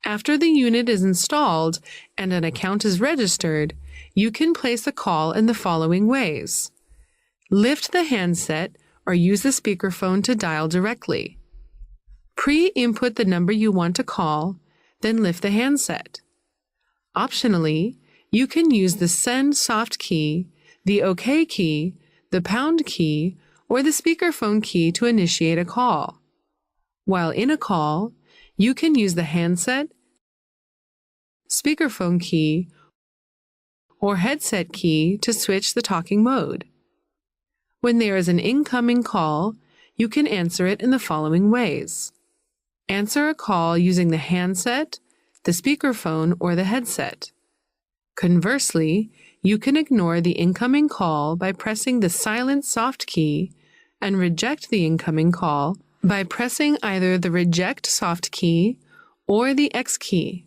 After the unit is installed and an account is registered, you can place a call in the following ways. Lift the handset or use the speakerphone to dial directly. Pre-input the number you want to call, then lift the handset. Optionally, you can use the Send soft key, the OK key, the pound key, or the speakerphone key to initiate a call. While in a call, you can use the handset, speakerphone key, or headset key to switch the talking mode. When there is an incoming call, you can answer it in the following ways. Answer a call using the handset, the speakerphone, or the headset. Conversely, you can ignore the incoming call by pressing the silent soft key and reject the incoming call by pressing either the Reject soft key or the X key.